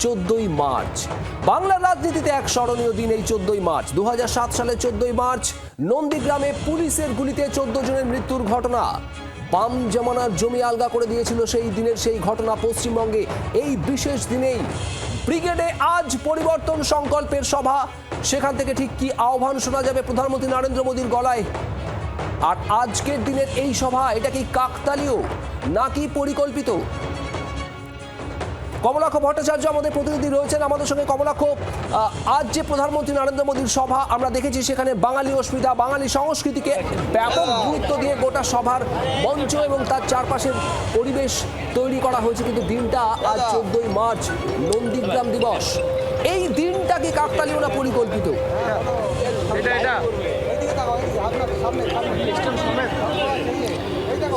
14ই March. বাংলার রাজনীতিতে এক স্মরণীয় দিন এই 14ই মার্চ। 2007 সালের 14ই মার্চ নন্দীগ্রামে পুলিশের গুলিতে 14 জনের মৃত্যুর ঘটনা। বাম জমানার জমি আলগা করে দিয়েছিল সেই দিনের সেই ঘটনা। পশ্চিমবঙ্গে এই বিশেষ দিনেই ব্রিগেডে আজ পরিবর্তন সংকল্পের সভা। সেখান থেকে ঠিক কি আহ্বান শোনা যাবে প্রধানমন্ত্রী নরেন্দ্র মোদীর গলায়? আর আজকের দিনের এই সভা, এটা কি কাকতালীয় নাকি পরিকল্পিত? কমলাক্ষ ভট্টাচার্য আমাদের প্রতিনিধি রয়েছেন আমাদের সঙ্গে। কমলাক্ষ, আজ যে প্রধানমন্ত্রী নরেন্দ্র মোদীর সভা আমরা দেখেছি, সেখানে বাঙালি অস্মিতা, বাঙালি সংস্কৃতিকে ব্যাপক গুরুত্ব দিয়ে গোটা সভার মঞ্চ এবং তার চারপাশের পরিবেশ তৈরি করা হয়েছে। কিন্তু দিনটা আজ 14ই মার্চ, নন্দীগ্রাম দিবস। এই দিনটা কি কাকতালীয় না পরিকল্পিত?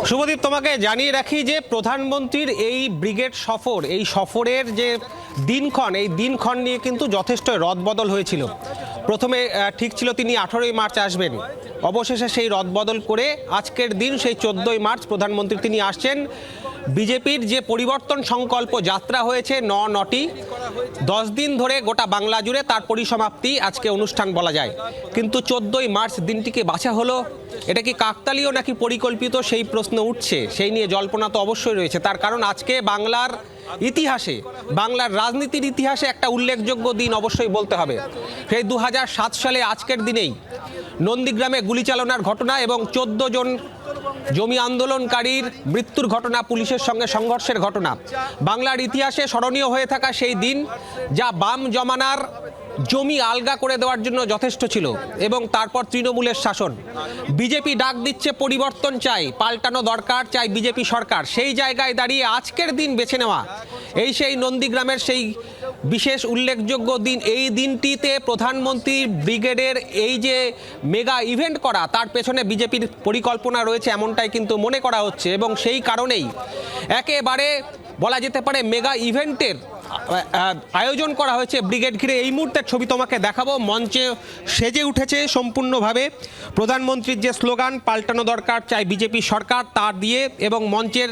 শুভদীপ, তোমাকে জানিয়ে রাখি যে প্রধানমন্ত্রীর এই ব্রিগেড সফর, এই সফরের যে দিনক্ষণ, এই দিনক্ষণ নিয়ে কিন্তু যথেষ্ট রদবদল হয়েছিল। প্রথমে ঠিক ছিল তিনি 18ই মার্চ আসবেন, অবশেষে সেই রদবদল করে আজকের দিন সেই 14ই মার্চ প্রধানমন্ত্রী তিনি আসছেন। বিজেপির যে পরিবর্তন সংকল্প যাত্রা হয়েছে 9টি 10 দিন ধরে গোটা বাংলা জুড়ে, তার পরিসমাপ্তি আজকে অনুষ্ঠান বলা যায়। কিন্তু 14ই মার্চ দিনটিকে বাছা হলো, এটা কি কাকতালীয় নাকি পরিকল্পিত সেই প্রশ্ন উঠছে। সেই নিয়ে জল্পনা তো অবশ্যই রয়েছে। তার কারণ আজকে বাংলার ইতিহাসে, বাংলার রাজনীতির ইতিহাসে একটা উল্লেখযোগ্য দিন অবশ্যই বলতে হবে। সেই 2007 সালে আজকের দিনেই নন্দীগ্রামে গুলি চালনার ঘটনা এবং 14 জন জমি আন্দোলনকারীর মৃত্যুর ঘটনা, পুলিশের সঙ্গে সংঘর্ষের ঘটনা বাংলার ইতিহাসে স্মরণীয় হয়ে থাকা সেই দিন, যা বাম জমানার জমি আলগা করে দেওয়ার জন্য যথেষ্ট ছিল। এবং তারপর তৃণমূলের শাসন। বিজেপি ডাক দিচ্ছে পরিবর্তন চাই, পাল্টানো দরকার, চাই বিজেপি সরকার। সেই জায়গায় দাঁড়িয়ে আজকের দিন বেছে নেওয়া, এই সেই নন্দীগ্রামের সেই বিশেষ উল্লেখযোগ্য দিন। এই দিনটিতে প্রধানমন্ত্রীর ব্রিগেডের এই যে মেগা ইভেন্ট করা, তার পেছনে বিজেপির পরিকল্পনা রয়েছে এমনটাই কিন্তু মনে করা হচ্ছে। এবং সেই কারণেই একেবারে বলা যেতে পারে মেগা ইভেন্টের আয়োজন করা হয়েছে ব্রিগেড ঘিরে। এই মুহূর্তের ছবি তোমাকে দেখাবো। মঞ্চে সেজে উঠেছে সম্পূর্ণভাবে প্রধানমন্ত্রীর যে স্লোগান, পাল্টানো দরকার, চাই বিজেপি সরকার, তার দিয়ে। এবং মঞ্চের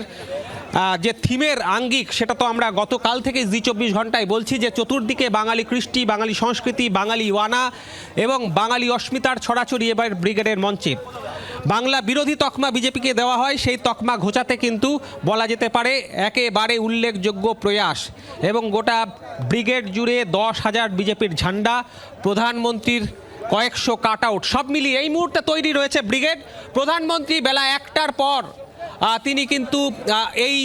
যে থিমের আঙ্গিক, সেটা তো আমরা গতকাল থেকে জি 24 ঘন্টায় বলছি যে চতুর্দিকে বাঙালি কৃষ্টি, বাঙালি সংস্কৃতি, বাঙালি ওয়ানা এবং বাঙালি অস্মিতার ছড়াছড়ি এবার ব্রিগেডের মঞ্চে। বাংলা বিরোধী তকমা বিজেপিকে দেওয়া হয়, সেই তকমা ঘোচাতে কিন্তু বলা যেতে পারে একেবারে উল্লেখযোগ্য প্রয়াস। এবং গোটা ব্রিগেড জুড়ে 10,000 বিজেপির ঝান্ডা, প্রধানমন্ত্রীর কয়েকশো কাট আউট, সব মিলিয়ে এই মুহূর্তে তৈরি রয়েছে ব্রিগেড। প্রধানমন্ত্রী বেলা 1টার পর তিনি কিন্তু এই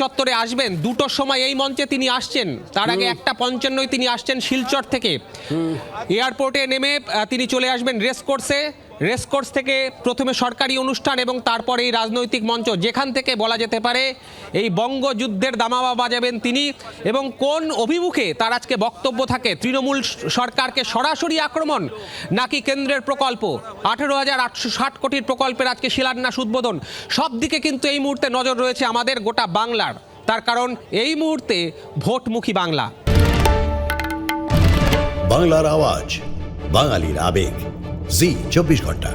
চত্বরে আসবেন। 2টোর সময় এই মঞ্চে তিনি আসছেন। তার আগে 1:55 তিনি আসছেন শিলচর থেকে। এয়ারপোর্টে নেমে তিনি চলে আসবেন রেসকোর্সে। রেসকোর্স থেকে প্রথমে সরকারি অনুষ্ঠান এবং তারপরে এই রাজনৈতিক মঞ্চ, যেখান থেকে বলা যেতে পারে এই বঙ্গযুদ্ধের দামামা বাজাবেন তিনি। এবং কোন অভিমুখে তার আজকে বক্তব্য থাকে, তৃণমূল সরকারকে সরাসরি আক্রমণ নাকি কেন্দ্রের প্রকল্প, 18,860 কোটির প্রকল্পের আজকে শিলান্যাস উদ্বোধন, সব দিকে কিন্তু এই মুহূর্তে নজর রয়েছে আমাদের গোটা বাংলার। তার কারণ এই মুহূর্তে ভোটমুখী বাংলা। বাংলার আওয়াজ, বাঙালির আবেগ, জি 24 ঘন্টা।